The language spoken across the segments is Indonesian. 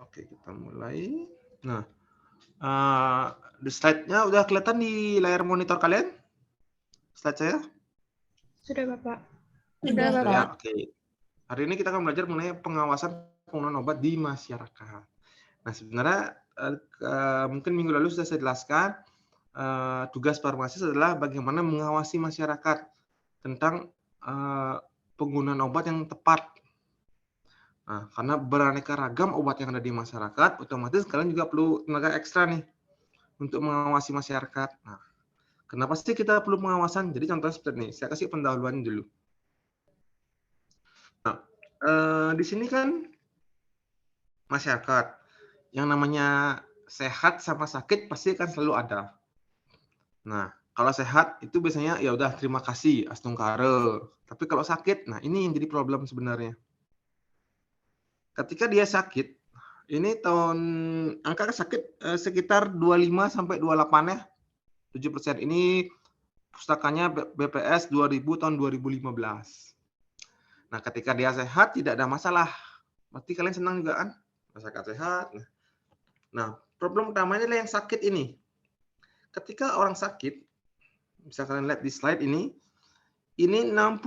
Oke, kita mulai. Nah, di slide-nya udah kelihatan di layar monitor kalian? Slide saya? Sudah, Bapak. Sudah, Sudah ya? Bapak. Oke. Hari ini kita akan belajar mengenai pengawasan penggunaan obat di masyarakat. Nah, sebenarnya mungkin minggu lalu sudah saya jelaskan tugas farmasis adalah bagaimana mengawasi masyarakat tentang penggunaan obat yang tepat. Nah, karena beraneka ragam obat yang ada di masyarakat, otomatis kalian juga perlu tenaga ekstra nih untuk mengawasi masyarakat. Nah, kenapa sih kita perlu pengawasan? Jadi contohnya seperti ini, saya kasih pendahuluan dulu. Nah, di sini kan masyarakat yang namanya sehat sama sakit pasti akan selalu ada. Nah, kalau sehat itu biasanya ya udah terima kasih, astungkare. Tapi kalau sakit, nah ini yang jadi problem sebenarnya. Ketika dia sakit, ini angka sakit sekitar 25 sampai 28 ya. 7%. Ini pustakanya BPS 2000 tahun 2015. Nah, ketika dia sehat tidak ada masalah. Berarti kalian senang juga kan? Masyarakat sehat. Nah, problem utamanya adalah yang sakit ini. Ketika orang sakit, bisa kalian lihat di slide ini 60,8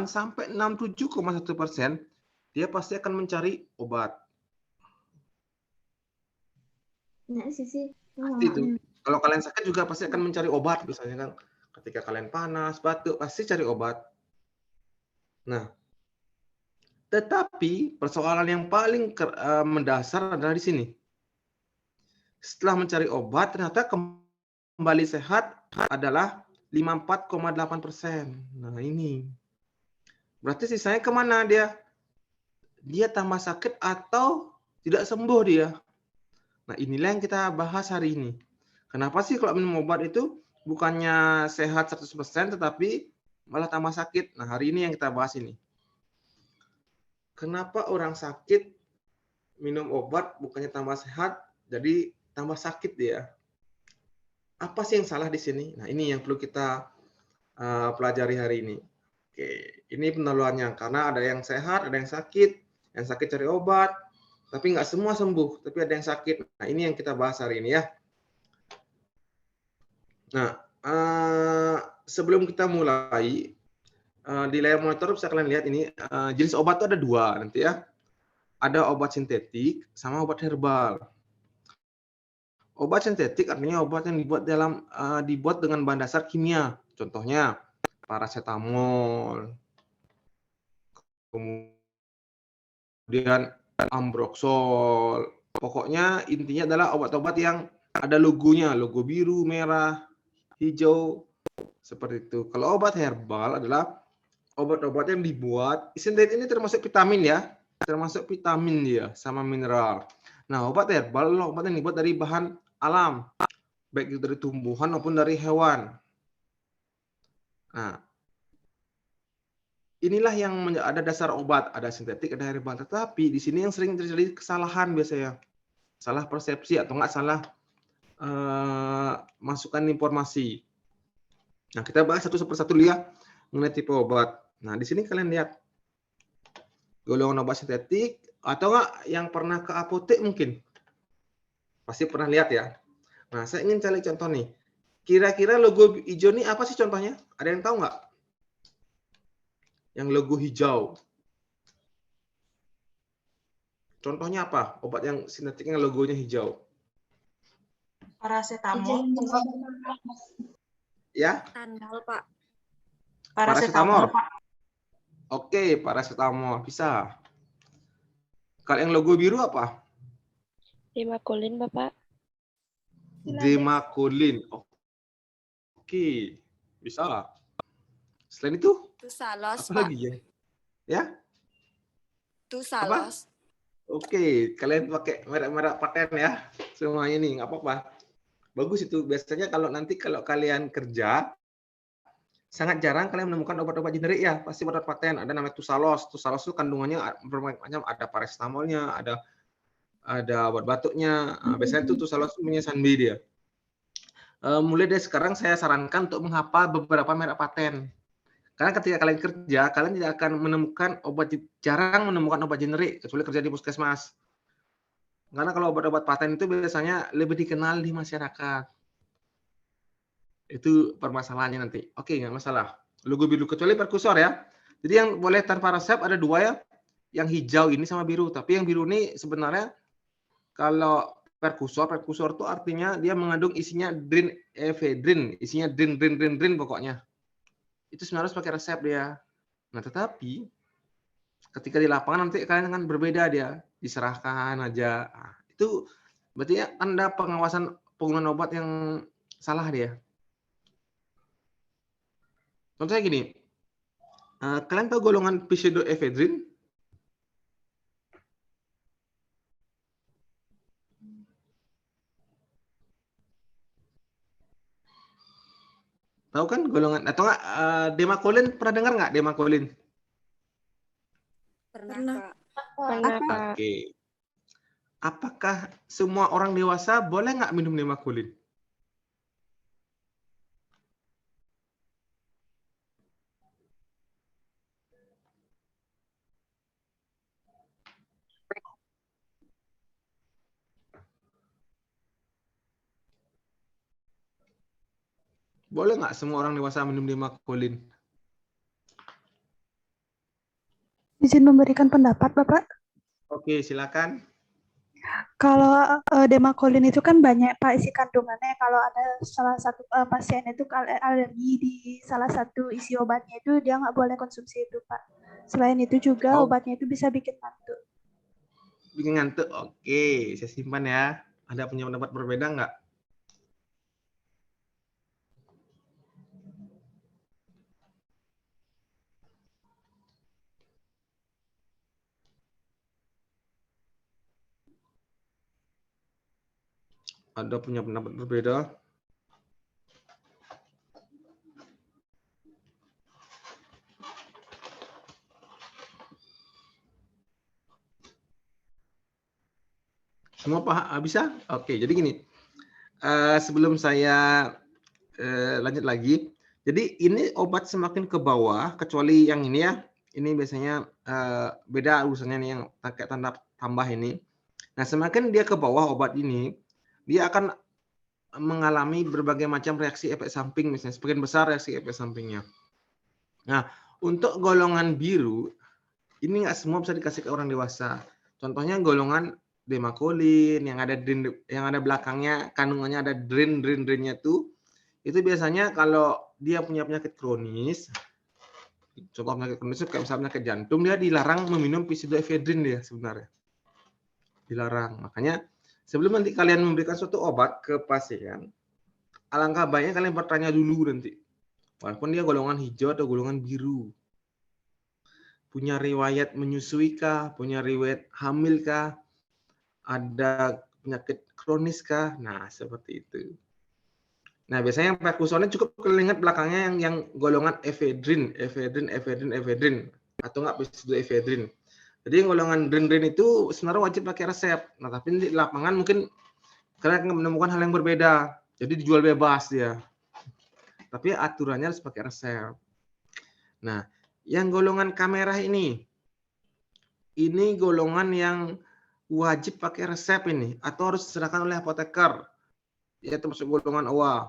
sampai 67,1% dia pasti akan mencari obat. Nah, sih. Itu. Kalau kalian sakit juga pasti akan mencari obat, misalnya kan ketika kalian panas, batuk, pasti cari obat. Nah, tetapi persoalan yang paling mendasar adalah di sini. Setelah mencari obat, ternyata kembali sehat adalah 54,8%. Nah, ini. Berarti sisanya kemana dia? Dia tambah sakit atau tidak sembuh dia. Nah, inilah yang kita bahas hari ini. Kenapa sih kalau minum obat itu bukannya sehat 100% tetapi malah tambah sakit? Nah, hari ini yang kita bahas ini. Kenapa orang sakit minum obat bukannya tambah sehat, jadi tambah sakit dia? Apa sih yang salah di sini? Nah, ini yang perlu kita pelajari hari ini. Oke, ini pendahuluannya. Karena ada yang sehat, ada yang sakit. Yang sakit cari obat, tapi nggak semua sembuh, tapi ada yang sakit. Nah, ini yang kita bahas hari ini ya. Nah, sebelum kita mulai, di layar monitor bisa kalian lihat ini, jenis obat itu ada dua nanti ya. Ada obat sintetik sama obat herbal. Obat sintetik artinya obat yang dibuat dengan bahan dasar kimia. Contohnya paracetamol, kemudian ambroxol. Pokoknya intinya adalah obat-obat yang ada logonya, logo biru, merah, hijau, seperti itu. Kalau obat herbal adalah obat-obat yang dibuat, sintetik ini termasuk vitamin ya, termasuk vitamin dia sama mineral. Nah, obat herbal adalah obat yang dibuat dari bahan alam, baik itu dari tumbuhan maupun dari hewan. Nah, inilah yang ada dasar obat, ada sintetik, ada herbal. Tetapi di sini yang sering terjadi kesalahan biasanya, salah persepsi atau enggak salah masukan informasi. Nah, kita bahas satu persatu ya mengenai tipe obat. Nah, di sini kalian lihat golongan obat sintetik atau enggak yang pernah ke apotek mungkin. Pasti pernah lihat ya. Nah, saya ingin cari contoh nih. Kira-kira logo hijau ini apa sih contohnya? Ada yang tahu nggak? Yang logo hijau. Contohnya apa? Obat yang sintetiknya logonya hijau. Paracetamol. Ya? Tandal, Pak. Paracetamol. Oke, paracetamol bisa. Kalau yang logo biru apa? Demacolin, Bapak. Demacolin. Oke, bisa. Selain itu? Tusalos, Apa Pak. lagi ya? Ya? Tusalos. Oke, kalian pakai merek-merek paten ya. Semuanya nih, nggak apa-apa. Bagus itu. Biasanya kalau kalian kerja, sangat jarang kalian menemukan obat-obat generik ya. Pasti obat paten. Ada namanya Tusalos. Tusalos itu kandungannya bermacam-macam. Ada paracetamolnya, ada obat batuknya. Biasanya itu Tusalos punya Sanbi dia. Mulai dari sekarang saya sarankan untuk menghafal beberapa merek paten. Karena ketika kalian kerja, kalian tidak akan menemukan jarang menemukan obat generik kecuali kerja di puskesmas. Karena kalau obat-obat paten itu biasanya lebih dikenal di masyarakat. Itu permasalahannya nanti. Oke, nggak masalah. Logo biru kecuali perkusor ya. Jadi yang boleh tanpa resep ada 2 ya. Yang hijau ini sama biru. Tapi yang biru ini sebenarnya kalau perkusor itu artinya dia mengandung isinya drin ephedrine, isinya drin pokoknya. Itu sebenarnya harus pakai resep dia. Nah, tetapi ketika di lapangan nanti kalian akan berbeda dia, diserahkan aja. Nah, itu berarti Anda pengawasan penggunaan obat yang salah dia. Contohnya gini, kalian tahu golongan pseudoephedrine? Tahu kan golongan atau enggak Demacolin, pernah dengar nggak Demacolin? Pernah, Pak. Pernah, Pak. Oke. Apakah semua orang dewasa boleh nggak minum Demacolin? Boleh nggak semua orang dewasa minum Demacolin? Izin memberikan pendapat, Bapak. Oke, silakan. Kalau Demacolin itu kan banyak Pak isi kandungannya. Kalau ada salah satu pasien itu alergi di salah satu isi obatnya itu dia nggak boleh konsumsi itu Pak. Selain itu juga obatnya itu bisa bikin ngantuk. Bikin ngantuk. Oke, saya simpan ya. Ada punya pendapat berbeda nggak? Ada punya pendapat berbeda? Semua paham? Bisa? Oke, jadi gini. Sebelum saya lanjut lagi, jadi ini obat semakin ke bawah, kecuali yang ini ya. Ini biasanya beda urusannya nih yang pakai tanda tambah ini. Nah, semakin dia ke bawah obat ini, dia akan mengalami berbagai macam reaksi efek samping, misalnya sebagian besar reaksi efek sampingnya. Nah, untuk golongan biru, ini nggak semua bisa dikasih ke orang dewasa. Contohnya golongan Demacolin yang ada belakangnya kandungannya ada drinnya itu biasanya kalau dia punya penyakit kronis, contoh penyakit kronis kayak misalnya penyakit jantung, dia dilarang meminum pseudoephedrine dia sebenarnya. Dilarang. Makanya sebelum nanti kalian memberikan suatu obat ke pasien, alangkah baiknya kalian bertanya dulu nanti. Walaupun dia golongan hijau atau golongan biru. Punya riwayat menyusui kah? Punya riwayat hamil kah? Ada penyakit kronis kah? Nah, seperti itu. Nah, biasanya yang perkusornya cukup kalian ingat belakangnya yang golongan ephedrine atau enggak pseudoephedrine. Jadi yang golongan drin itu sebenarnya wajib pakai resep. Nah, tapi di lapangan mungkin kalian akan menemukan hal yang berbeda. Jadi dijual bebas dia. Tapi aturannya harus pakai resep. Nah, yang golongan kamera ini golongan yang wajib pakai resep ini atau harus diserahkan oleh apoteker. Ya, termasuk golongan OA.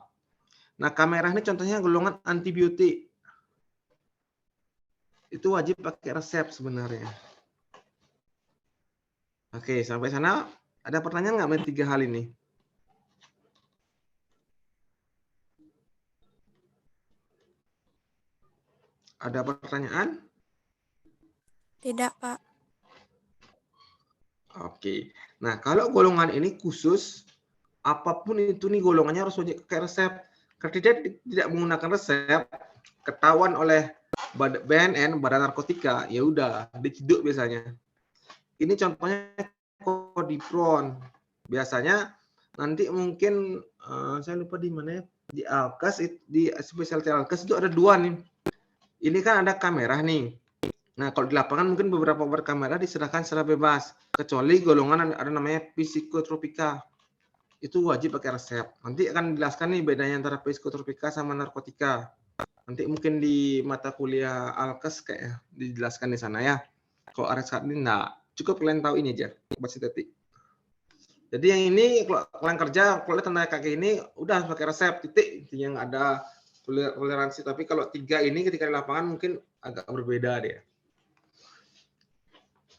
Nah, kamera ini contohnya golongan antibiotik. Itu wajib pakai resep sebenarnya. Oke, sampai sana ada pertanyaan nggak mengenai 3 hal ini? Ada pertanyaan? Tidak, Pak. Oke. Nah, kalau golongan ini khusus, apapun itu nih golongannya harus wajib pakai resep. Ketika tidak menggunakan resep, ketahuan oleh BNN, Badan Narkotika, ya udah diciduk biasanya. Ini contohnya Kodipron. Biasanya nanti mungkin saya lupa di mana ya, di Alkes, di spesialty Alkes itu ada 2 nih. Ini kan ada kamera nih. Nah, kalau di lapangan mungkin beberapa obat kamera diserahkan secara bebas, kecuali golongan ada namanya psikotropika. Itu wajib pakai resep. Nanti akan dijelaskan nih bedanya antara psikotropika sama narkotika. Nanti mungkin di mata kuliah Alkes kayak dijelaskan di sana ya. Kalau Ares ini enggak. Cukup kalian tahu ini aja, obat sintetik. Jadi yang ini kalau kalian kerja, kalau lihat tanda kaki ini udah pakai resep titik, intinya nggak ada toleransi. Tapi kalau 3 ini ketika di lapangan mungkin agak berbeda deh.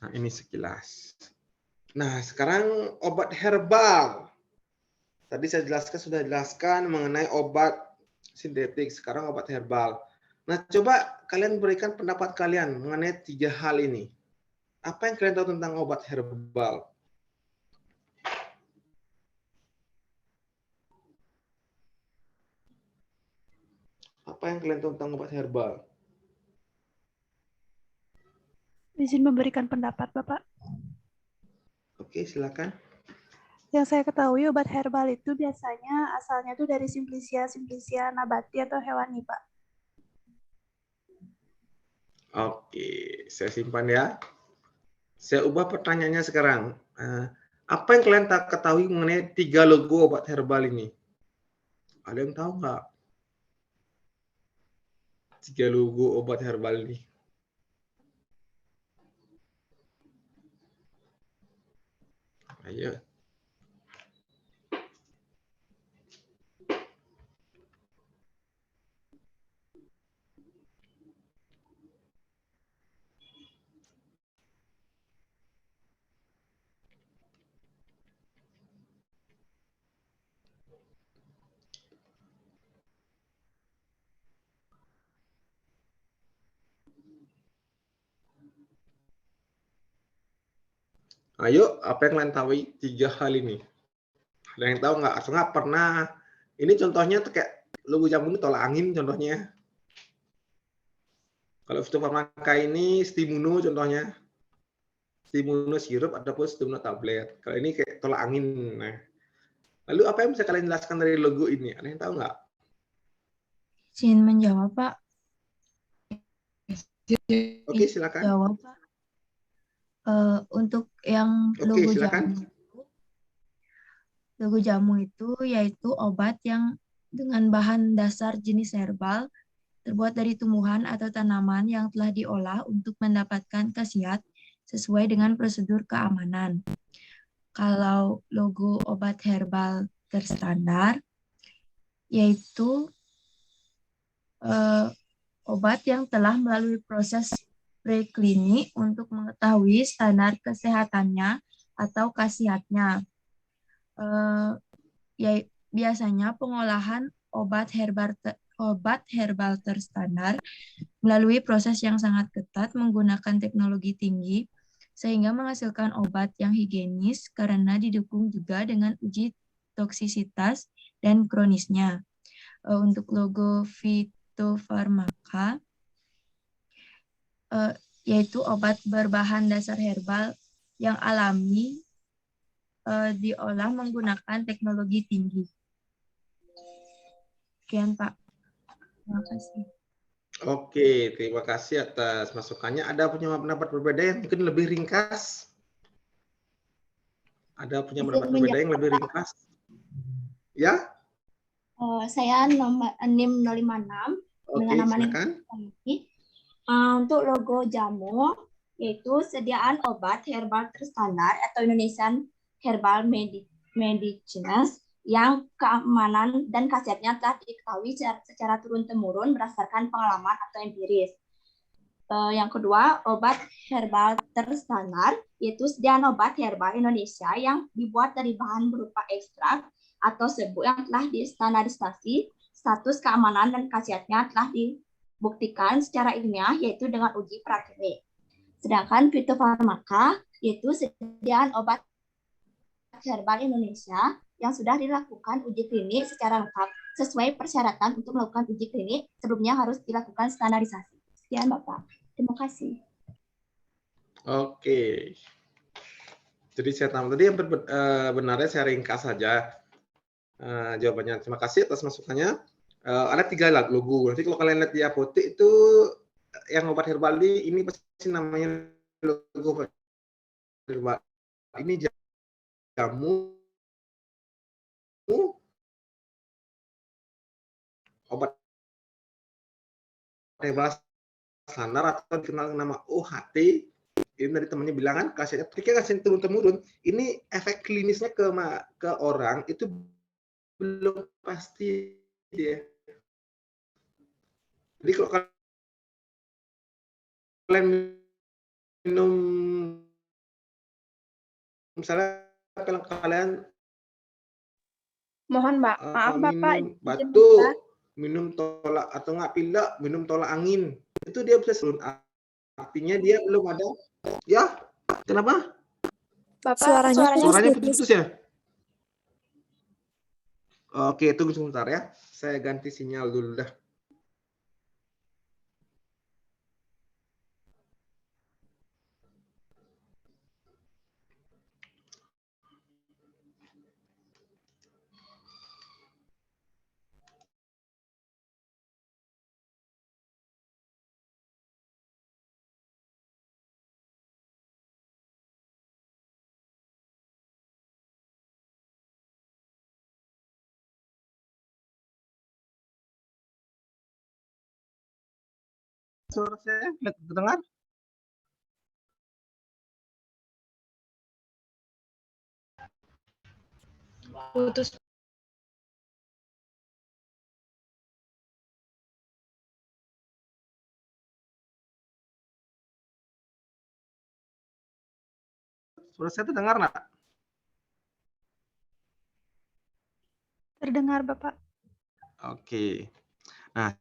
Nah ini sekilas. Nah sekarang obat herbal. Tadi saya sudah jelaskan mengenai obat sintetik. Sekarang obat herbal. Nah coba kalian berikan pendapat kalian mengenai 3 hal ini. Apa yang kalian tahu tentang obat herbal? Apa yang kalian tahu tentang obat herbal? Izin memberikan pendapat, Bapak. Oke, silakan. Yang saya ketahui obat herbal itu biasanya asalnya tuh dari simplicia nabati atau hewani, Pak. Oke, saya simpan ya. Saya ubah pertanyaannya sekarang. Apa yang kalian tak ketahui mengenai 3 logo obat herbal ini? Ada yang tahu nggak? 3 logo obat herbal ini. Ayo. Ayo, apa yang kalian tahu 3 hal ini? Ada yang tahu nggak? Atau nggak pernah? Ini contohnya tuh kayak logo jamu ini tolak angin contohnya. Kalau fitofarmaka ini Stimuno contohnya. Stimuno sirup ataupun Stimuno tablet. Kalau ini kayak tolak angin. Nah, lalu apa yang bisa kalian jelaskan dari logo ini? Ada yang tahu nggak? Izin menjawab, Pak. Oke, silakan. Jawab, Pak. Untuk yang Oke, silakan. logo jamu itu yaitu obat yang dengan bahan dasar jenis herbal terbuat dari tumbuhan atau tanaman yang telah diolah untuk mendapatkan khasiat sesuai dengan prosedur keamanan. Kalau logo obat herbal terstandar yaitu obat yang telah melalui proses preklinik untuk mengetahui standar kesehatannya atau khasiatnya. Ya, biasanya pengolahan obat herbal terstandar melalui proses yang sangat ketat menggunakan teknologi tinggi sehingga menghasilkan obat yang higienis karena didukung juga dengan uji toksisitas dan kronisnya. Untuk logo fitofarmaka yaitu obat berbahan dasar herbal yang alami diolah menggunakan teknologi tinggi. Sekian, Pak. Terima kasih. Oke, terima kasih atas masukannya. Ada punya pendapat berbeda yang mungkin lebih ringkas? Ada punya pendapat berbeda yang lebih ringkas? Ya? Saya nomor NIM 056 dengan nama silakan. ini. Untuk logo jamu yaitu sediaan obat herbal terstandar atau Indonesian Herbal Medicines yang keamanan dan khasiatnya telah diketahui secara turun-temurun berdasarkan pengalaman atau empiris. Yang kedua, obat herbal terstandar yaitu sediaan obat herbal Indonesia yang dibuat dari bahan berupa ekstrak atau serbuk yang telah distandarisasi, status keamanan dan khasiatnya telah dibuktikan secara ilmiah yaitu dengan uji praklinik. Sedangkan fitofarmaka yaitu sediaan obat herbal Indonesia yang sudah dilakukan uji klinik secara lengkap sesuai persyaratan untuk melakukan uji klinik sebelumnya harus dilakukan standarisasi. Sekian Bapak. Terima kasih. Oke. Jadi saya tambah tadi yang benarnya saya ringkas saja jawabannya. Terima kasih atas masukannya. Ada 3 logo. Nanti kalau kalian lihat di apotek itu yang obat herbal ini pasti namanya logo herbal. Ini jamu obat herbal standar atau dikenal nama OHT. Ini dari temannya bilang kan khasiatnya ketika kasih turun-temurun, ini efek klinisnya ke orang itu belum pasti dia. Jadi kalau kalian minum, misalnya kalau kalian Mohon maaf Bapak, minum izin batuk, bentar. minum tolak atau nggak pilek, minum tolak angin, itu dia bisa turun. Artinya dia belum ada. Ya, kenapa? Bapak Suaranya Suaranya putus. putus-putus ya? Oke, tunggu sebentar ya. Saya ganti sinyal dulu dah. Suara saya terdengar? putus. Suara saya terdengar nggak? Terdengar Bapak. Oke. Nah,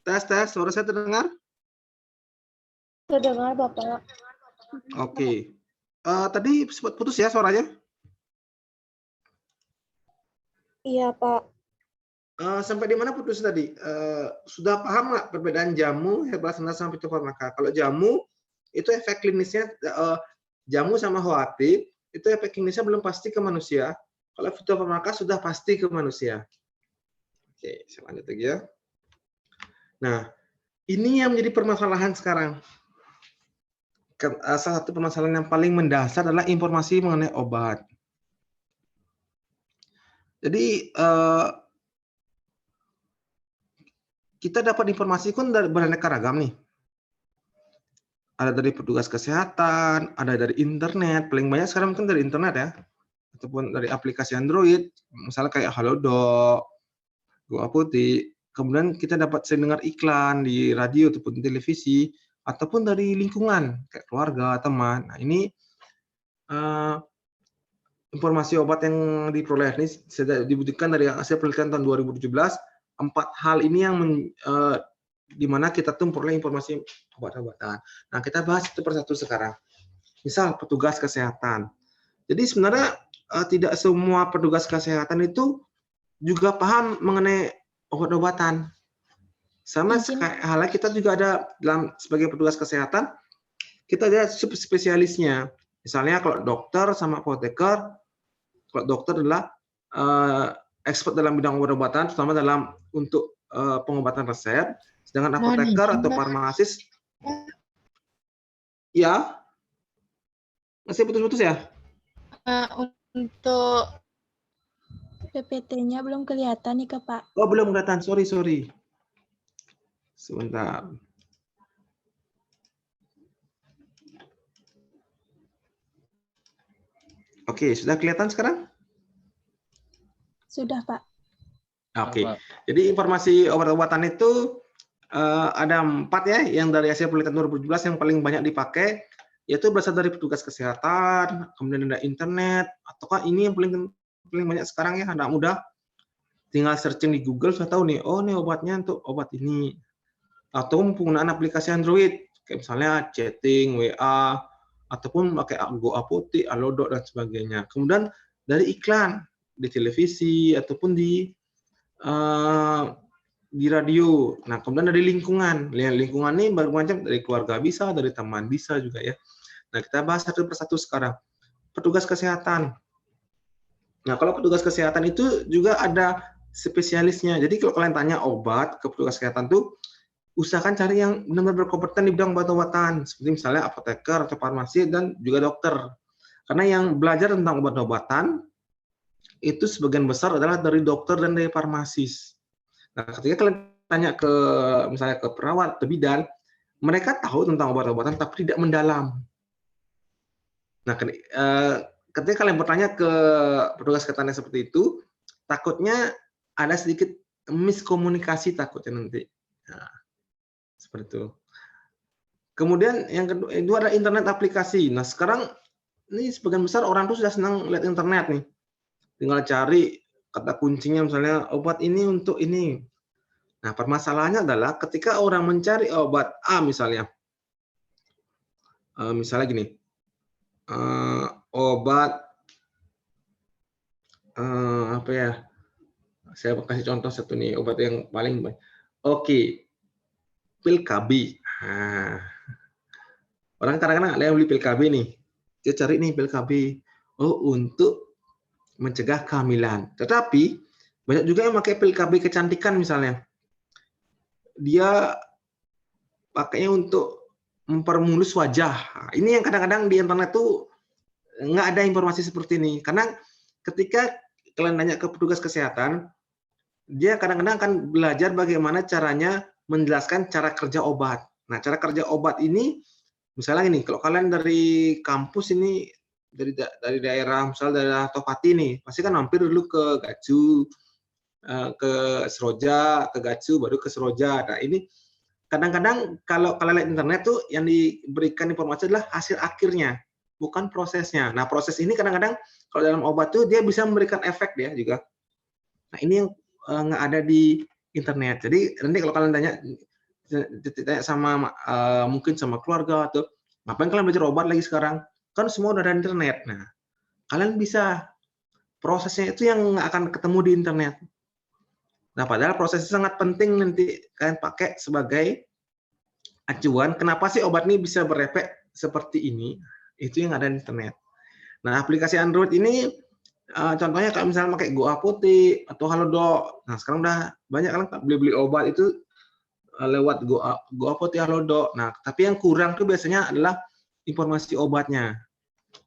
Tes, suara saya terdengar? Terdengar, Bapak. Oke. Tadi sempat putus ya suaranya? Iya, Pak. Sampai di mana putus tadi? Sudah paham nggak perbedaan jamu, herbal standar sama fitofarmaka? Kalau jamu itu efek klinisnya jamu sama hoatif itu efek klinisnya belum pasti ke manusia. Kalau fitofarmaka sudah pasti ke manusia. Oke, saya lanjut lagi ya. Nah, ini yang menjadi permasalahan sekarang. Salah satu permasalahan yang paling mendasar adalah informasi mengenai obat. Jadi kita dapat informasi kan dari beraneka ragam nih. Ada dari petugas kesehatan, ada dari internet, paling banyak sekarang mungkin dari internet ya, ataupun dari aplikasi Android, misalnya kayak Halodoc, Go Apotik. Kemudian kita dapat sering dengar iklan di radio ataupun di televisi, ataupun dari lingkungan kayak keluarga, teman. Nah ini informasi obat yang diperoleh ini sudah dibuktikan dari hasil penelitian tahun 2017. 4 hal ini yang di mana kita tuh memperoleh informasi obat-obatan. Nah, kita bahas satu persatu sekarang. Misal petugas kesehatan. Jadi sebenarnya tidak semua petugas kesehatan itu juga paham mengenai obat-obatan. Sama halnya kita juga ada sebagai petugas kesehatan, kita ada subspesialisnya. Misalnya kalau dokter sama apoteker, kalau dokter adalah expert dalam bidang obat-obatan, terutama dalam untuk pengobatan resep. Sedangkan apoteker atau farmasis, ya, masih putus-putus ya? Untuk PPT-nya belum kelihatan nih, Pak. Oh, belum kelihatan. Sorry. Sebentar. Oke, sudah kelihatan sekarang? Sudah, Pak. Oke. Jadi informasi obat-obatan itu ada 4 ya, yang dari hasil penelitian 2017 yang paling banyak dipakai, yaitu berasal dari petugas kesehatan, kemudian ada internet, ataukah ini yang paling banyak sekarang ya, anak muda tinggal searching di Google sudah tahu nih, oh nih obatnya untuk obat ini. Atau penggunaan aplikasi Android, kayak misalnya chatting, WA, ataupun pakai Go Apotik, Halodoc dan sebagainya. Kemudian dari iklan di televisi ataupun di radio. Nah, kemudian dari lingkungan. Lingkungan ini bermacam, dari keluarga bisa, dari teman bisa juga ya. Nah, kita bahas satu persatu sekarang. Petugas kesehatan. Nah, kalau petugas kesehatan itu juga ada spesialisnya. Jadi kalau kalian tanya obat ke petugas kesehatan tuh, usahakan cari yang benar-benar berkompeten di bidang obat-obatan, seperti misalnya apoteker atau farmasi dan juga dokter. Karena yang belajar tentang obat-obatan itu sebagian besar adalah dari dokter dan dari farmasis. Nah, ketika kalian tanya ke misalnya ke perawat atau bidan, mereka tahu tentang obat-obatan tapi tidak mendalam. Nah, ketika kalian bertanya ke petugas kesehatan seperti itu, takutnya ada sedikit miskomunikasi takutnya nanti. Nah, seperti itu. Kemudian yang kedua itu ada internet aplikasi. Nah, sekarang ini sebagian besar orang tuh sudah senang lihat internet nih. Tinggal cari kata kuncinya misalnya obat ini untuk ini. Nah, permasalahannya adalah ketika orang mencari obat A misalnya gini, obat apa ya? Saya kasih contoh satu nih, obat yang paling baik. Oke, pil KB. Nah, orang kadang-kadang ada yang beli pil KB nih. Dia cari nih pil KB. Oh, untuk mencegah kehamilan. Tetapi banyak juga yang pakai pil KB kecantikan misalnya. Dia pakainya untuk mempermulus wajah. Nah, ini yang kadang-kadang di internet tuh nggak ada informasi seperti ini. Karena ketika kalian nanya ke petugas kesehatan, dia kadang-kadang akan belajar bagaimana caranya menjelaskan cara kerja obat. Nah, cara kerja obat ini, misalnya ini, kalau kalian dari kampus ini, dari daerah, misalnya daerah Topati nih, pasti kan mampir dulu ke Gacu, ke Seroja, ke Gacu, baru ke Seroja. Nah, ini kadang-kadang kalau kalian lihat internet tuh yang diberikan informasi adalah hasil akhirnya, bukan prosesnya. Nah, proses ini kadang-kadang kalau dalam obat tuh dia bisa memberikan efek dia juga. Nah, ini yang nggak ada di internet. Jadi nanti kalau kalian tanya tanya sama mungkin sama keluarga atau ngapain kalian belajar obat lagi sekarang? Kan semua udah ada internet. Nah, kalian bisa prosesnya itu yang nggak akan ketemu di internet. Nah, padahal prosesnya sangat penting nanti kalian pakai sebagai acuan. Kenapa sih obat ini bisa berefek seperti ini? Itu yang ada di internet. Nah, aplikasi Android ini contohnya kalau misalnya pakai Go Apotek atau Halodoc. Nah, sekarang udah banyak kan beli-beli obat itu lewat Go Apotek, Halodoc. Nah, tapi yang kurang tuh biasanya adalah informasi obatnya.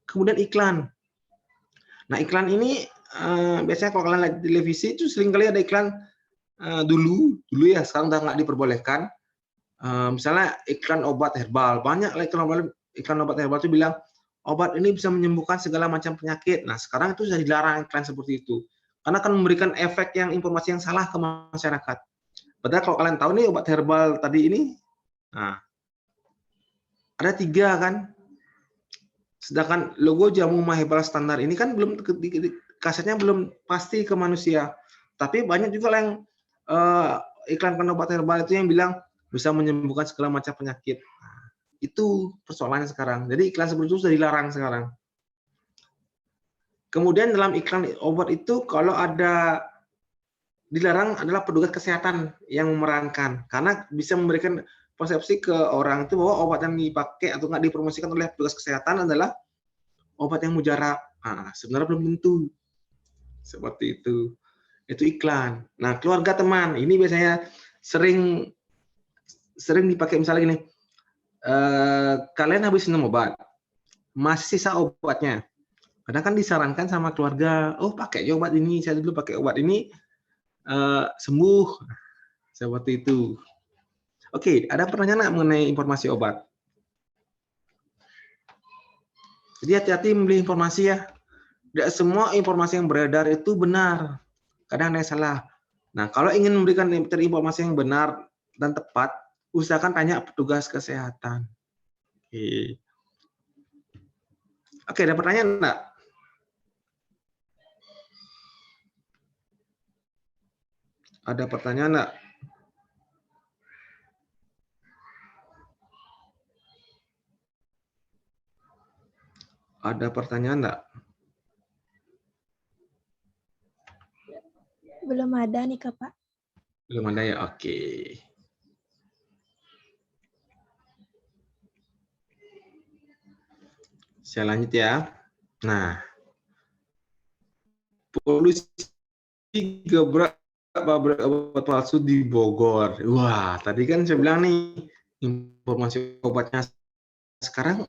Kemudian iklan. Nah, iklan ini biasanya kalau kalian lihat di televisi itu sering kali ada iklan dulu ya, sekarang udah nggak diperbolehkan. Misalnya iklan obat herbal, banyak iklan obat herbal itu bilang obat ini bisa menyembuhkan segala macam penyakit. Nah, sekarang itu sudah dilarang iklan seperti itu, karena akan memberikan efek informasi yang salah ke masyarakat. Padahal kalau kalian tahu nih obat herbal tadi ini, nah, ada 3 kan. Sedangkan logo jamu herbal standar ini kan belum kasetnya belum pasti ke manusia. Tapi banyak juga yang iklan obat herbal itu yang bilang bisa menyembuhkan segala macam penyakit. Nah, itu persoalannya sekarang. Jadi iklan seperti itu sudah dilarang sekarang. Kemudian dalam iklan obat itu kalau ada dilarang adalah petugas kesehatan yang memerankan, karena bisa memberikan persepsi ke orang itu bahwa obat yang dipakai atau nggak dipromosikan oleh petugas kesehatan adalah obat yang mujarab. Nah, sebenarnya belum tentu seperti itu. Itu iklan. Nah, keluarga teman ini biasanya sering dipakai misalnya gini. Kalian habis minum obat, masih sisa obatnya. Kadang kan disarankan sama keluarga, oh pakai obat ini, saya dulu pakai obat ini sembuh. Seperti itu. Oke, ada pertanyaan nggak mengenai informasi obat? Jadi hati-hati memilih informasi ya. Tidak semua informasi yang beredar itu benar. Kadang ada yang salah. Nah, kalau ingin memberikan informasi yang benar dan tepat, usahakan tanya petugas kesehatan. Oke, ada pertanyaan enggak? Ada pertanyaan enggak? Ada pertanyaan enggak? Belum ada nih, Kak, Pak. Belum ada ya? Oke. Saya lanjut ya. Nah, polusi gebrak pabrik obat palsu di Bogor. Wah, tadi kan saya bilang nih, informasi obatnya sekarang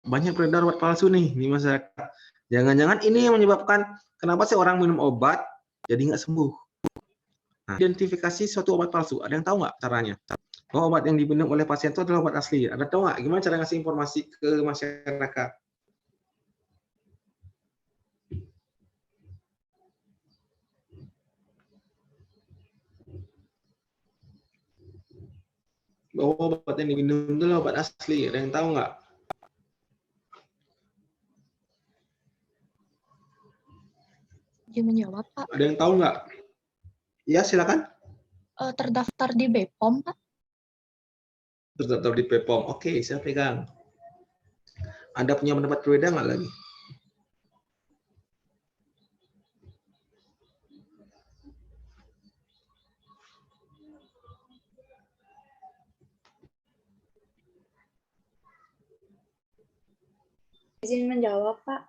banyak beredar obat palsu nih di masyarakat. Jangan-jangan ini yang menyebabkan kenapa sih orang minum obat jadi nggak sembuh. Nah, identifikasi suatu obat palsu, ada yang tahu nggak caranya? Bahwa obat yang diminum oleh pasien itu adalah obat asli. Ada tahu nggak gimana cara ngasih informasi ke masyarakat? Bahwa obat yang diminum itu adalah obat asli. Ada yang tahu nggak? Izin menjawab, Pak. Ada yang tahu nggak? Ya, silakan. Terdaftar di BPOM, Pak. Terdaftar di BPOM. Oke, saya pegang. Anda punya pendapat berbeda nggak lagi? Izin menjawab, Pak.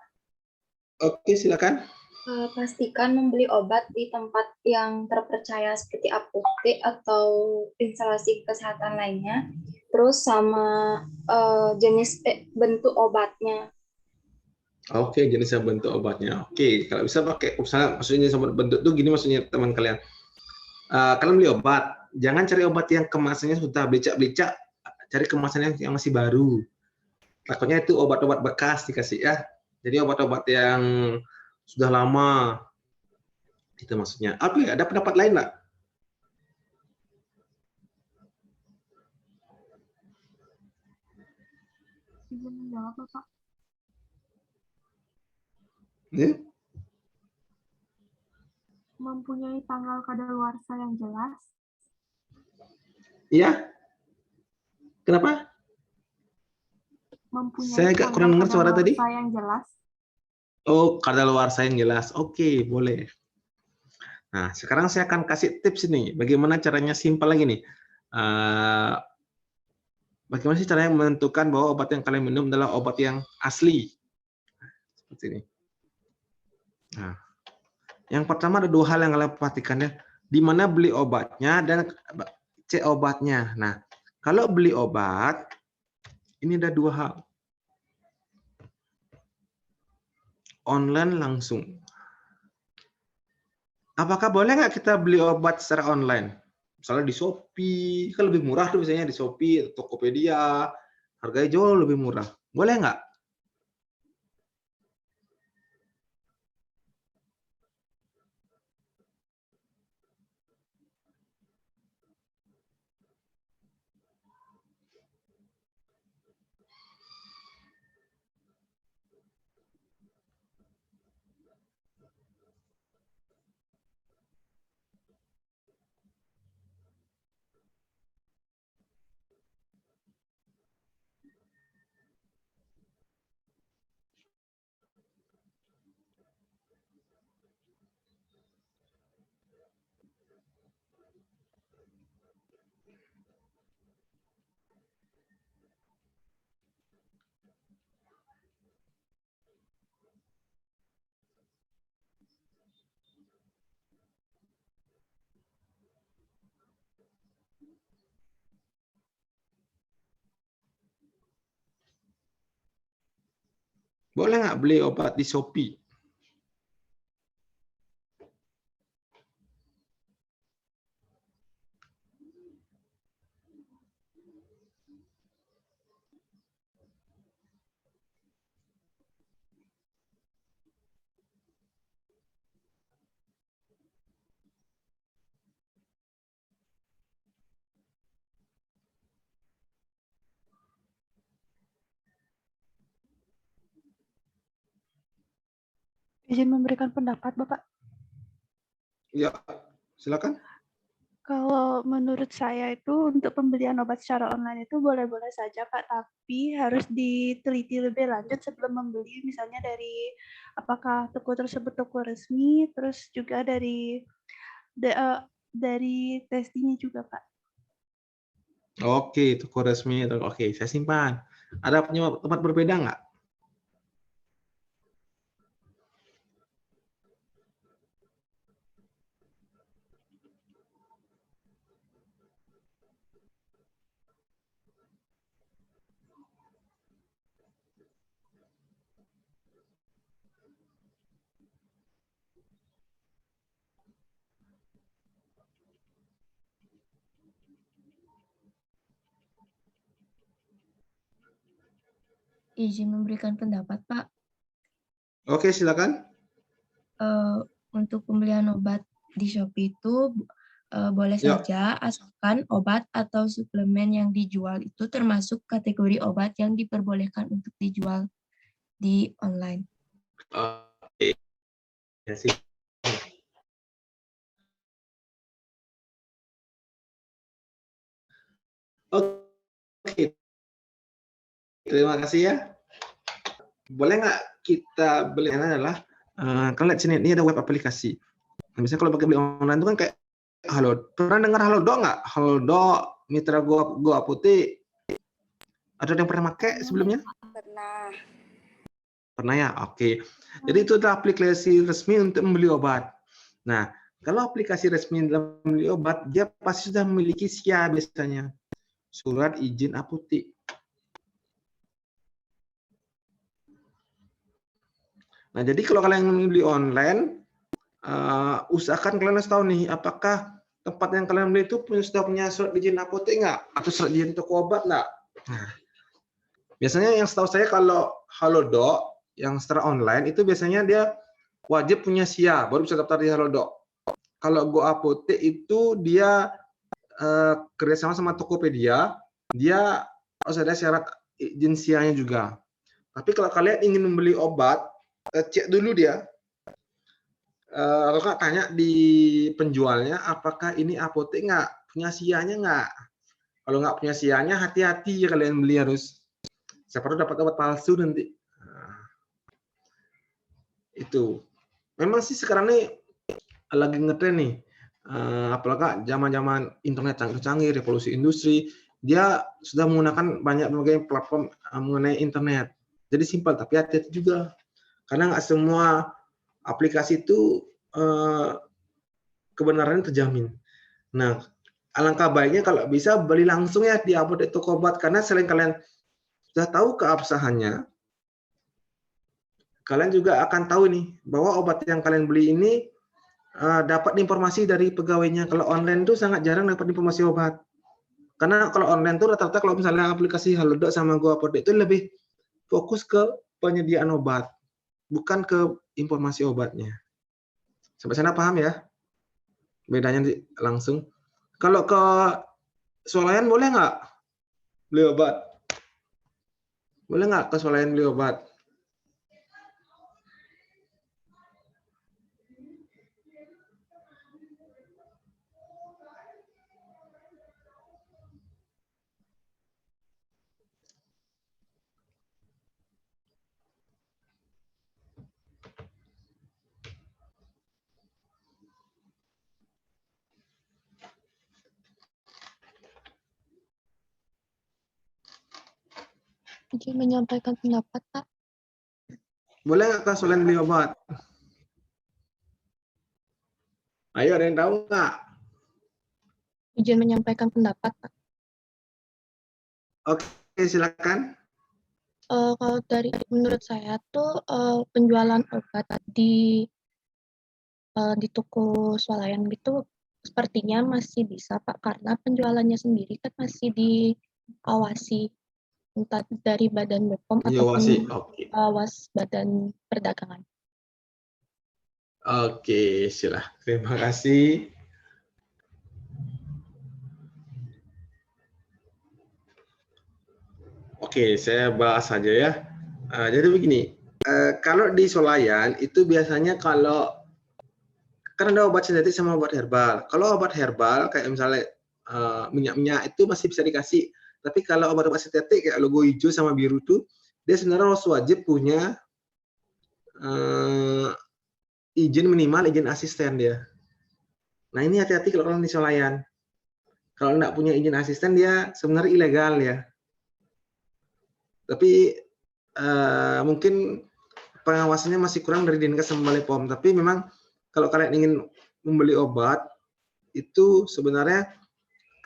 Oke, silakan. Pastikan membeli obat di tempat yang terpercaya seperti apotek atau instalasi kesehatan lainnya. Terus sama jenis bentuk obatnya. Oke, jenis dan bentuk obatnya. Oke, kalau bisa pakai, maksudnya sama bentuk itu gini maksudnya teman kalian. Kalian beli obat, jangan cari obat yang kemasannya sudah belicak-belicak, cari kemasannya yang masih baru. Takutnya itu obat-obat bekas dikasih ya. Jadi obat-obat yang sudah lama. Itu maksudnya. Oke, ada pendapat lain nggak? Izin menjawab, Bapak. Ya? Mempunyai tanggal kadaluarsa yang jelas. Iya, Kenapa? Mempunyai Saya agak kurang dengar suara tadi. kadaluarsa yang jelas. Oh, kadaluarsa yang jelas. Oke, boleh. Nah, sekarang saya akan kasih tips ini. Bagaimana caranya simpel lagi nih. Bagaimana sih caranya menentukan bahwa obat yang kalian minum adalah obat yang asli? Seperti ini. Nah, yang pertama ada 2 hal yang kalian perhatikan ya. Di mana beli obatnya dan cek obatnya. Nah, kalau beli obat, ini ada 2 hal. Online langsung. Apakah boleh nggak kita beli obat secara online? Misalnya di Shopee, kan lebih murah tuh biasanya di Shopee, Tokopedia, harganya jauh lebih murah. Boleh nggak? Boleh nggak beli obat di Shopee? Izin memberikan pendapat, Bapak. Ya, silakan. Kalau menurut saya itu untuk pembelian obat secara online itu boleh-boleh saja, Pak, tapi harus diteliti lebih lanjut sebelum membeli, misalnya dari apakah toko tersebut toko resmi, terus juga dari testingnya juga, Pak. Oke, toko resmi. Oke, saya simpan. Ada punya tempat berbeda nggak? Izin memberikan pendapat, Pak. Oke, silakan. Untuk pembelian obat di Shopee itu boleh Ya. saja asalkan obat atau suplemen yang dijual itu termasuk kategori obat yang diperbolehkan untuk dijual di online. Oke. Ya, sih. Oke. Terima kasih ya. Boleh nggak kita beli adalah kalian lihat sini, ini ada web aplikasi. Nah, misalnya kalau pakai beli online itu kan kayak Halo, pernah dengar Halodo nggak? Halodo, Mitra Go Apotek. Ada yang pernah pakai sebelumnya? Pernah. Pernah ya? Oke. Jadi itu adalah aplikasi resmi untuk membeli obat. Nah, kalau aplikasi resmi dalam membeli obat, dia pasti sudah memiliki SIA biasanya. Surat izin apotek. Nah, jadi kalau kalian membeli online, usahakan kalian harus tahu nih, apakah tempat yang kalian beli itu sudah punya surat izin apotek nggak? Atau surat izin toko obat nggak? Nah, biasanya yang setahu saya kalau Halodo yang secara online itu biasanya dia wajib punya SIA, baru bisa daftar di Halodo. Kalau Go Apotek itu dia kerjasama sama Tokopedia, dia harus ada syarat izin SIA-nya juga. Tapi kalau kalian ingin membeli obat, cek dulu dia. Kalau nggak tanya di penjualnya, apakah ini apotek nggak, punya SIA-nya nggak. Kalau nggak punya sianya, hati-hati ya kalian beli harus. Siapa tahu dapat obat palsu nanti. Nah, itu. Memang sih sekarang nih lagi ngetren nih. Apalagi zaman-zaman internet canggih-canggih, revolusi industri, dia sudah menggunakan banyak berbagai platform mengenai internet. Jadi simpel, tapi hati-hati juga. Karena nggak semua aplikasi itu kebenarannya terjamin. Nah, alangkah baiknya kalau bisa beli langsung ya di apotek toko obat, karena selain kalian sudah tahu keabsahannya, kalian juga akan tahu nih bahwa obat yang kalian beli ini dapat informasi dari pegawainya. Kalau online tuh sangat jarang dapat informasi obat. Karena kalau online tuh rata-rata kalau misalnya aplikasi Halodoc sama Go Apotek itu lebih fokus ke penyediaan obat, bukan ke informasi obatnya. Sampai sana paham ya? Bedanya langsung. Kalau ke swalayan boleh nggak beli obat? Boleh nggak ke swalayan beli obat? Izin menyampaikan pendapat, Pak. Boleh nggak ke swalayan beli obat? Ayo, ada yang tahu nggak? Izin menyampaikan pendapat, Pak. Oke, silakan. Kalau menurut saya tuh penjualan obat di toko swalayan gitu sepertinya masih bisa, Pak, karena penjualannya sendiri kan masih diawasi entah dari Badan BPOM Diawasi. ataupun Oke. awas Badan Perdagangan. Oke, silah. Terima kasih. Oke, saya bahas saja ya. Jadi begini, kalau di swalayan itu biasanya kalau kan ada obat sintetis sama obat herbal. Kalau obat herbal kayak misalnya minyak-minyak itu masih bisa dikasih. Tapi kalau obat-obat sintetik kayak logo hijau sama biru tuh, dia sebenarnya harus wajib punya izin minimal izin asisten dia. Nah ini hati-hati kalau kalian di swalayan. Kalau nggak punya izin asisten dia sebenarnya ilegal ya. Tapi mungkin pengawasannya masih kurang dari Dinkes sama BPOM. Tapi memang kalau kalian ingin membeli obat itu sebenarnya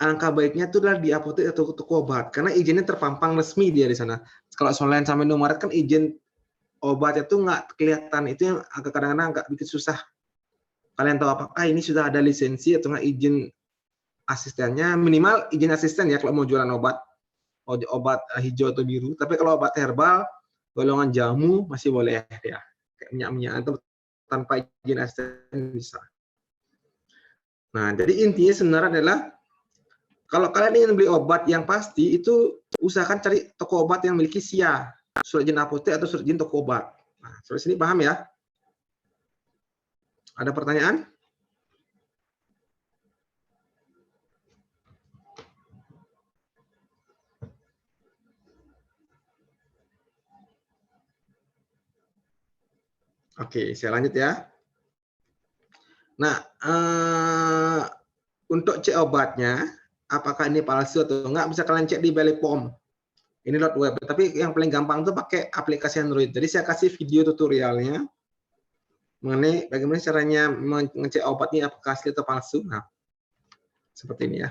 alangkah baiknya itu adalah di apotek atau toko obat karena izinnya terpampang resmi dia di sana. Kalau swalayan sama Indomaret kan izin obat itu nggak kelihatan, itu yang agak kadang-kadang agak bikin susah. Kalian tahu apakah ini sudah ada lisensi atau nggak izin asistennya, minimal izin asisten ya kalau mau jualan obat hijau atau biru. Tapi kalau obat herbal golongan jamu masih boleh ya, kayak minyak-minyak itu tanpa izin asisten bisa. Nah, jadi intinya sebenarnya adalah kalau kalian ingin beli obat yang pasti itu usahakan cari toko obat yang memiliki SIA, surat izin apotek atau surat izin toko obat. Nah, sampai sini paham ya? Ada pertanyaan? Oke, saya lanjut ya. Nah, untuk cek obatnya, apakah ini palsu atau enggak, bisa kalian cek di BPOM. Ini lewat web, tapi yang paling gampang itu pakai aplikasi Android. Jadi saya kasih video tutorialnya mengenai bagaimana caranya mengecek obatnya apakah asli atau palsu. Nah, seperti ini ya.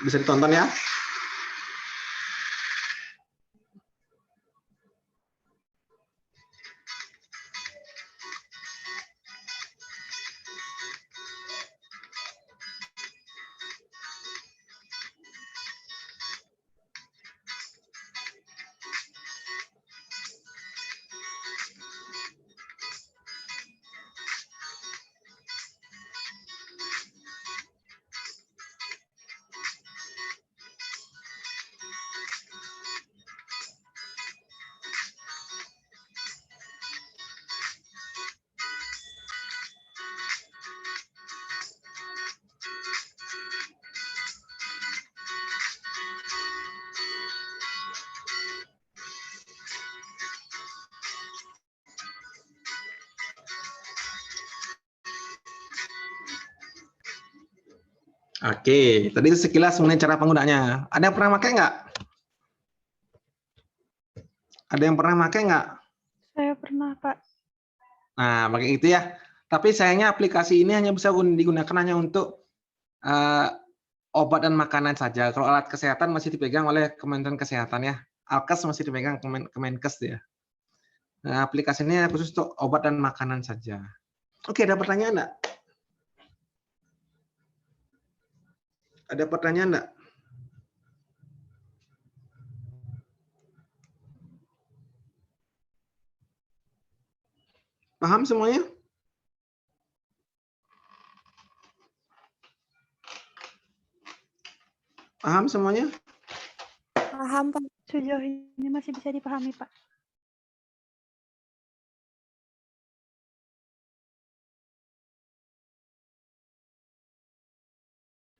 Bisa ditonton ya. Oke, tadi sekilas mengenai cara penggunanya. Ada yang pernah pakai nggak? Ada yang pernah pakai nggak? Saya pernah, Pak. Nah, pakai itu ya. Tapi sayangnya aplikasi ini hanya bisa digunakan hanya untuk obat dan makanan saja. Kalau alat kesehatan masih dipegang oleh Kementerian Kesehatan ya. Alkes masih dipegang Kemenkes ya. Nah, aplikasi ini khusus untuk obat dan makanan saja. Oke, ada pertanyaan enggak? Ada pertanyaan enggak? Paham semuanya? Paham semuanya? Paham, Pak. Sejauh ini masih bisa dipahami, Pak.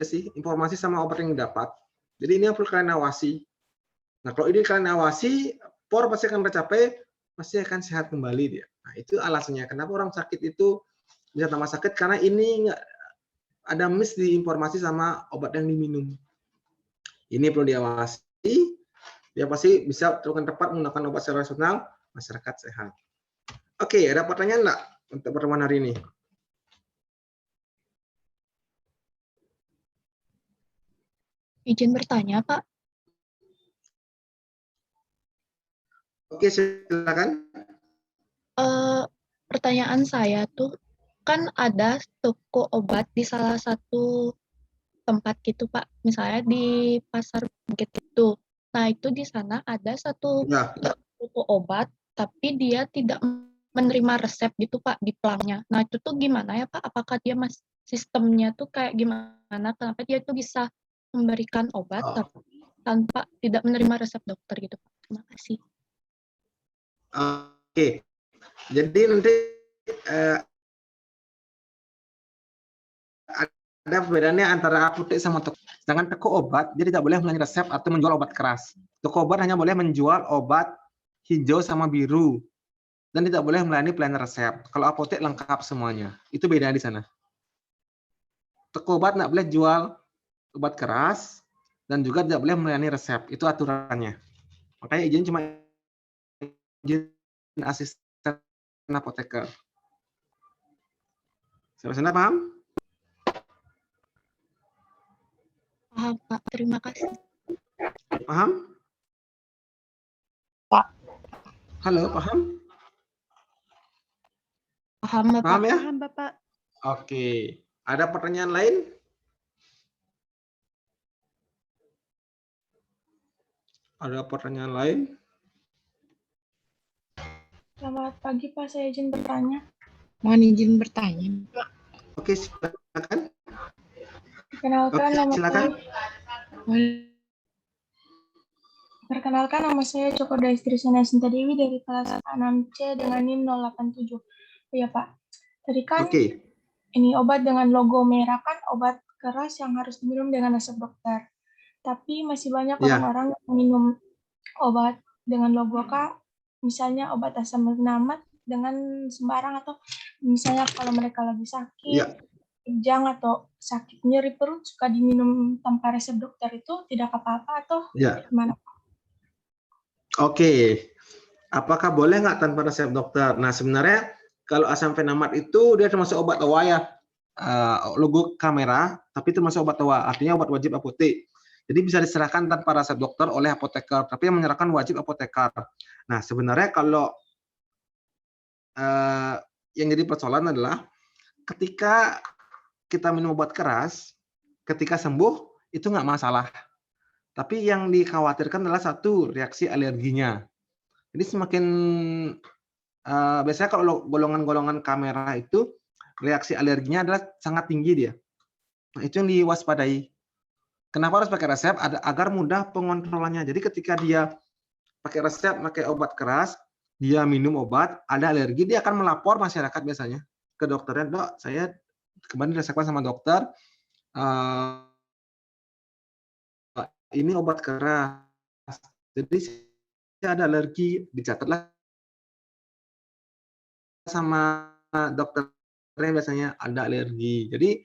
Sih, informasi sama obat yang didapat. Jadi ini yang perlu kalian awasi. Nah, kalau ini kalian awasi, POR pasti akan tercapai, pasti akan sehat kembali dia. Nah, itu alasannya. Kenapa orang sakit itu bisa tambah sakit? Karena ini nggak ada miss di informasi sama obat yang diminum. Ini perlu diawasi. Dia pasti bisa dengan tepat menggunakan obat secara rasional, masyarakat sehat. Oke, ada pertanyaan enggak untuk pertemuan hari ini? Izin bertanya, Pak. Oke, silakan. Pertanyaan saya tuh, kan ada toko obat di salah satu tempat gitu, Pak. Misalnya di Pasar Bukit itu. Nah, itu di sana ada satu Ya. toko obat, tapi dia tidak menerima resep gitu, Pak, di pelangnya. Nah, itu tuh gimana ya, Pak? Apakah dia sistemnya tuh kayak gimana? Kenapa dia tuh bisa memberikan obat tapi tanpa tidak menerima resep dokter gitu, Pak? Terima kasih. Oke, jadi nanti ada perbedaannya antara apotek sama toko. Sedangkan toko obat, dia tidak boleh melayani resep atau menjual obat keras. Toko obat hanya boleh menjual obat hijau sama biru. Dan tidak boleh melayani pelayanan resep. Kalau apotek lengkap semuanya. Itu beda di sana. Toko obat tidak boleh jual obat keras, dan juga tidak boleh melayani resep. Itu aturannya. Makanya izin cuma izin asisten apoteker. Sampai sana paham? Paham, Pak. Terima kasih. Paham? Pak. Halo, paham? Paham, Bapak. Paham ya? Paham, Bapak. Oke. Ada pertanyaan lain? Ada pertanyaan lain? Selamat pagi, Pak. Saya izin bertanya. Mohon izin bertanya. Oke, silakan. Perkenalkan, Oke, nama silakan. Perkenalkan, nama saya Joko Daistri Sinta Dewi dari kelas 6C dengan NIM 087. Oh ya, Pak. Tadi kan ini obat dengan logo merah kan obat keras yang harus diminum dengan resep dokter. Tapi masih banyak orang-orang yang minum obat dengan logo K, misalnya obat asam lemak dengan sembarang, atau misalnya kalau mereka lagi sakit, kejang atau sakit nyeri perut suka diminum tanpa resep dokter, itu tidak apa-apa atau gimana? Oke, apakah boleh nggak tanpa resep dokter? Nah, sebenarnya kalau asam fenamat itu dia termasuk obat TOA ya, logo kamera, tapi termasuk obat TOA, artinya obat wajib apotek. Jadi bisa diserahkan tanpa resep dokter oleh apoteker, tapi yang menyerahkan wajib apoteker. Nah, sebenarnya kalau yang jadi persoalan adalah ketika kita minum obat keras, ketika sembuh itu nggak masalah. Tapi yang dikhawatirkan adalah satu, reaksi alerginya. Jadi semakin biasanya kalau golongan-golongan kamera itu reaksi alerginya adalah sangat tinggi dia. Nah, itu yang diwaspadai. Kenapa harus pakai resep? Agar mudah pengontrolannya. Jadi ketika dia pakai resep, pakai obat keras, dia minum obat, ada alergi, dia akan melapor masyarakat biasanya ke dokternya, Dok, saya kemarin diresepkan sama dokter, ini obat keras, jadi saya ada alergi, dicatatlah sama dokternya biasanya ada alergi. Jadi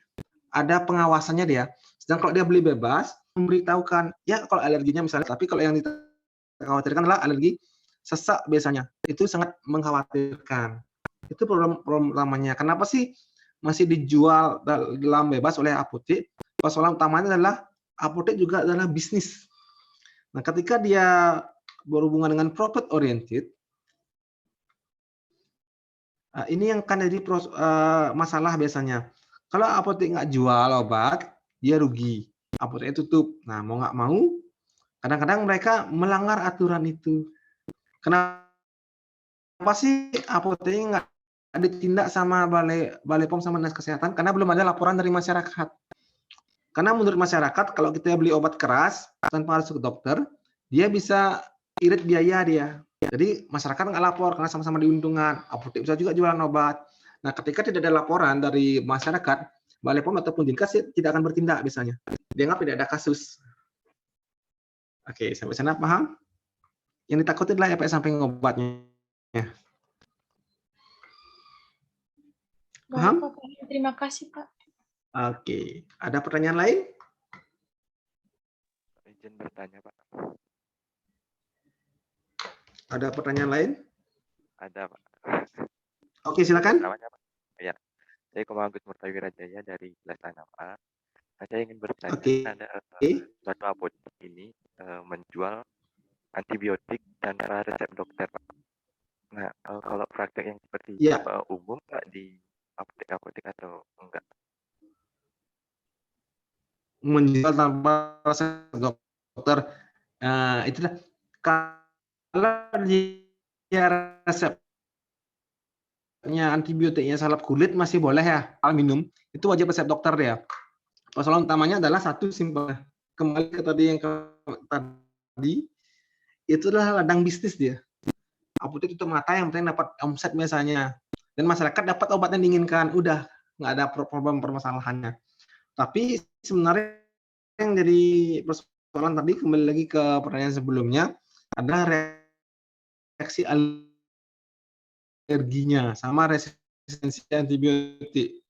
ada pengawasannya dia. Sedangkan kalau dia beli bebas, memberitahukan, ya kalau alerginya misalnya, tapi kalau yang dikhawatirkan adalah alergi sesak biasanya. Itu sangat mengkhawatirkan. Itu problem utamanya. Kenapa sih masih dijual dalam bebas oleh apotek? Persoalan utamanya adalah apotek juga adalah bisnis. Nah, ketika dia berhubungan dengan profit oriented, ini yang akan jadi masalah biasanya. Kalau apotek nggak jual obat, dia rugi. Apoteknya tutup. Nah, mau nggak mau, kadang-kadang mereka melanggar aturan itu. Kenapa sih apoteknya nggak ditindak sama Balai POM sama Dinas Kesehatan? Karena belum ada laporan dari masyarakat. Karena menurut masyarakat, kalau kita beli obat keras tanpa harus ke dokter, dia bisa irit biaya dia. Jadi masyarakat nggak lapor karena sama-sama diuntungkan. Apotek bisa juga jualan obat. Nah, ketika tidak ada laporan dari masyarakat, Balai POM ataupun Dinkes tidak akan bertindak biasanya. Dianggap tidak ada kasus. Oke, sampai sana paham? Yang ditakuti adalah efek samping obatnya. Paham? Baik, Pak. Terima kasih, Pak. Oke, ada pertanyaan lain? Izin bertanya, Pak. Ada pertanyaan lain? Ada, Pak. Oke, silakan. Namanya, Pak. Ya, saya Komagus Murtawi Rajaya dari kelas 6A. Saya ingin bertanya, ada suatu apotek ini menjual antibiotik tanpa resep dokter, Pak. Nah, kalau praktek yang seperti itu umum nggak di apotek-apotek atau enggak? Menjual tanpa resep dokter, itulah kalau dia resepnya antibiotiknya salep kulit masih boleh ya, kalau minum itu wajib resep dokter ya. Persoalan utamanya adalah satu simpel, kembali ke tadi itu adalah ladang bisnis dia. Apotek itu mata yang penting dapat omset biasanya, dan masyarakat dapat obat yang diinginkan, udah nggak ada problem permasalahannya. Tapi sebenarnya yang jadi persoalan tadi, kembali lagi ke pertanyaan sebelumnya, ada reaksi alerginya sama resistensi antibiotik.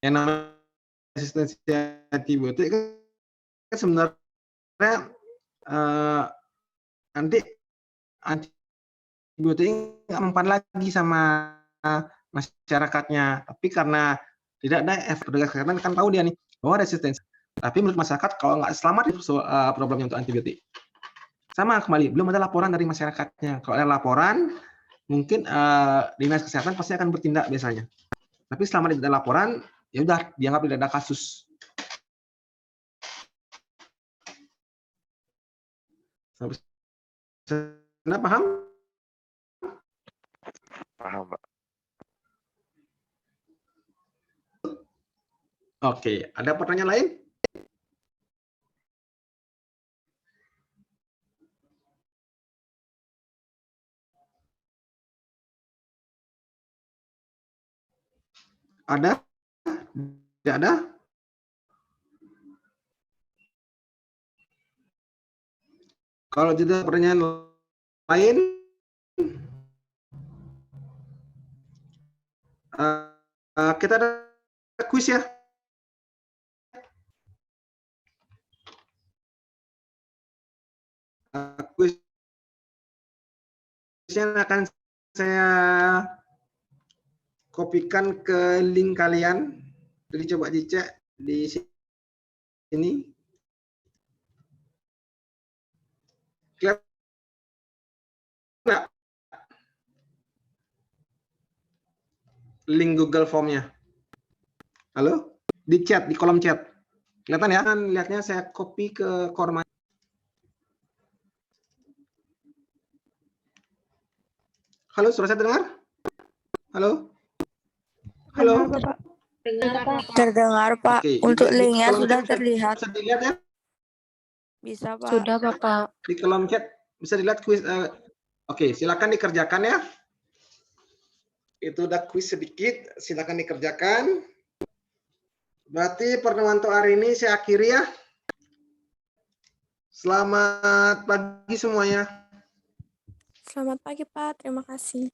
Yang namanya resistensi antibiotik kan sebenarnya nanti antibiotik nggak mempan lagi sama masyarakatnya, tapi karena tidak ada petugas kesehatan kan tahu dia nih bahwa resistensi. Tapi menurut masyarakat kalau nggak selamat itu problemnya untuk antibiotik. Sama kembali, belum ada laporan dari masyarakatnya. Kalau ada laporan, mungkin Dinas Kesehatan pasti akan bertindak biasanya. Tapi selama tidak ada laporan, ya udah dianggap tidak ada kasus. Anda paham? Paham, Pak. Oke, ada pertanyaan lain? Ada? Tidak ada? Kalau tidak pertanyaan lain, kita ada kuis ya. Kuisnya akan saya kopikan ke link kalian. Jadi coba dicek di sini. Nah, link Google Form-nya. Halo? Di chat, di kolom chat. Kelihatan ya? Kan lihatnya saya copy ke Korma. Halo, suara saya dengar? Halo? Halo? Terdengar, Pak. Oke, Untuk di linknya kolom sudah chat terlihat. Bisa dilihat ya? Bisa, Pak. Sudah, Bapak. Di kolom chat bisa dilihat kuis. Oke, silakan dikerjakan ya. Itu udah kuis sedikit, silakan dikerjakan. Berarti pertemuan untuk hari ini saya akhiri ya. Selamat pagi semuanya. Selamat pagi, Pak. Terima kasih.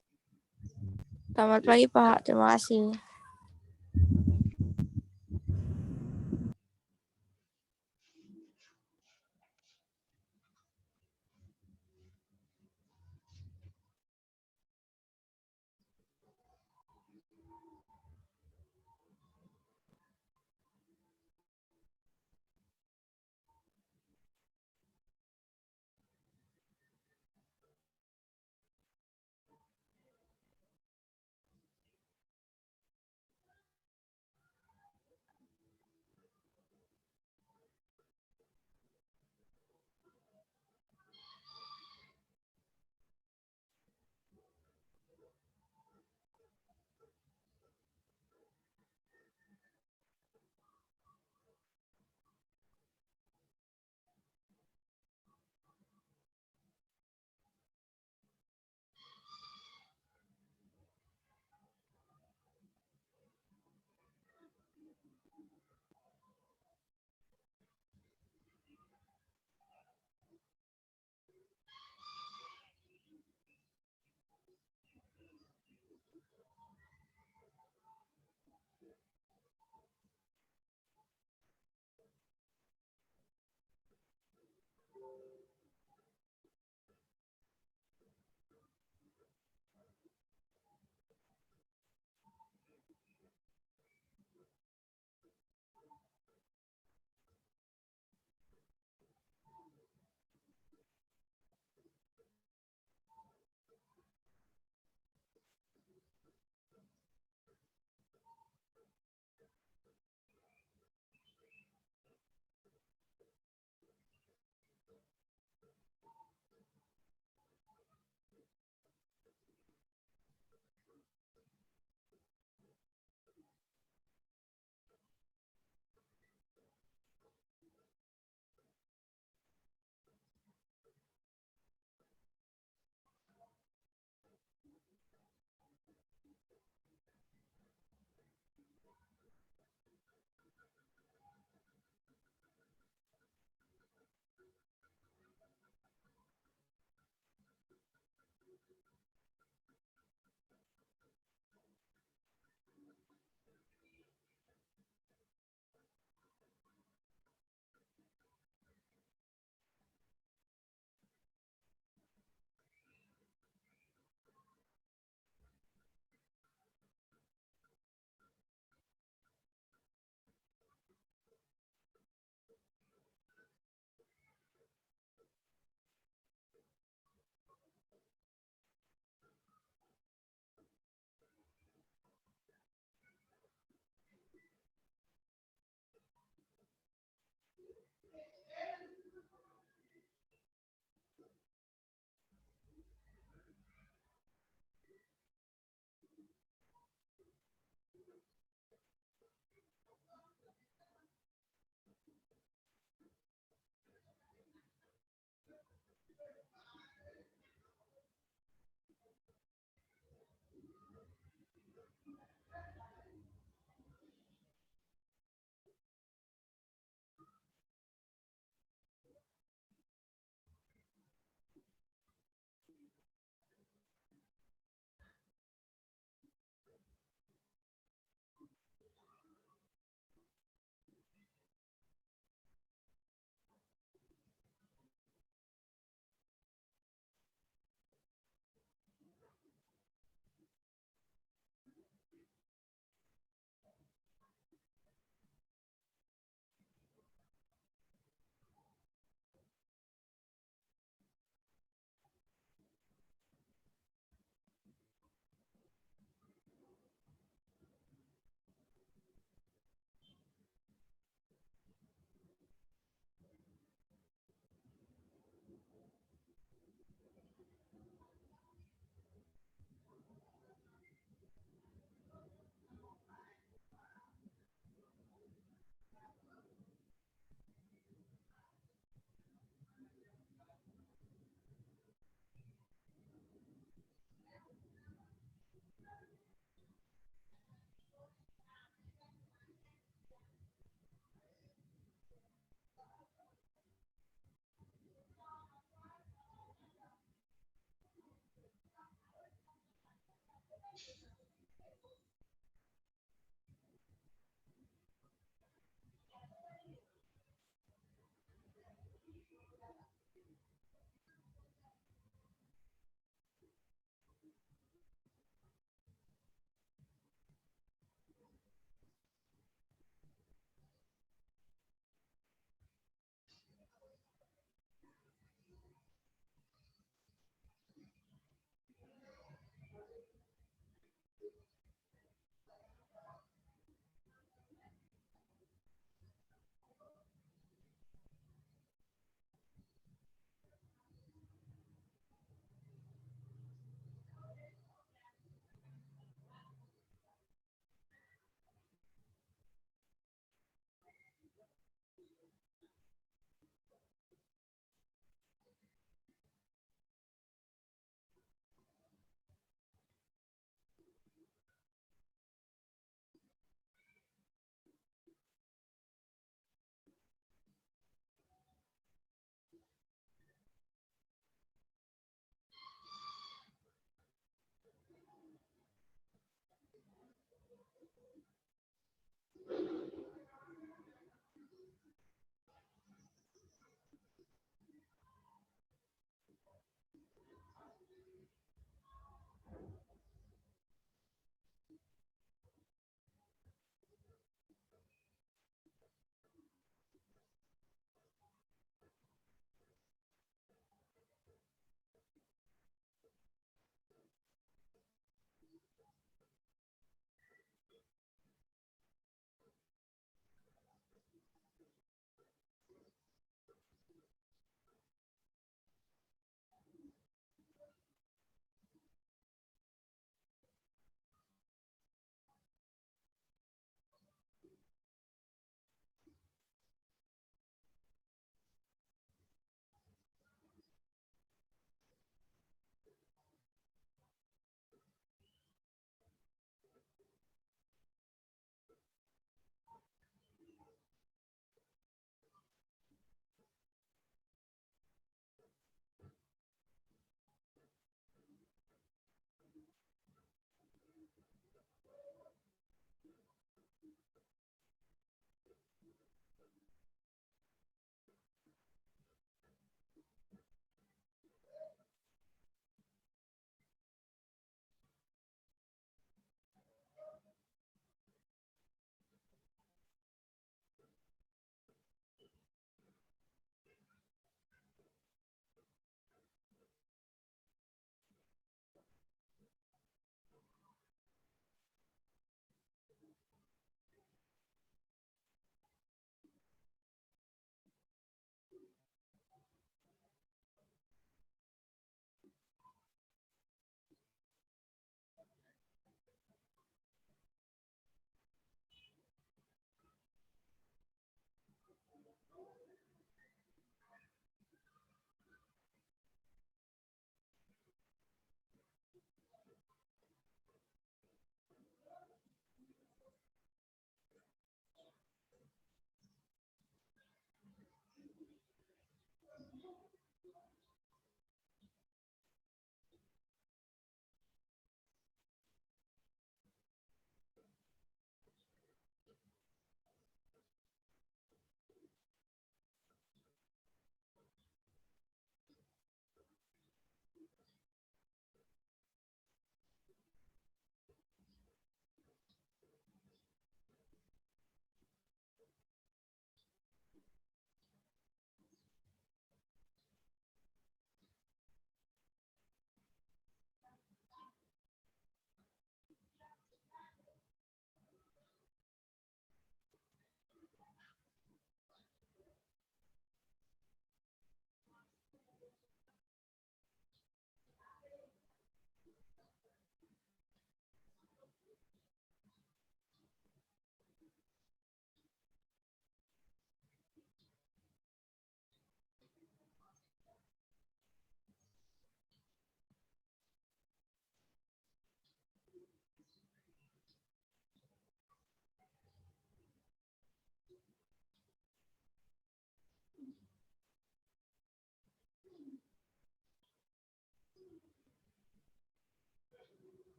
Selamat pagi, Pak. Terima kasih.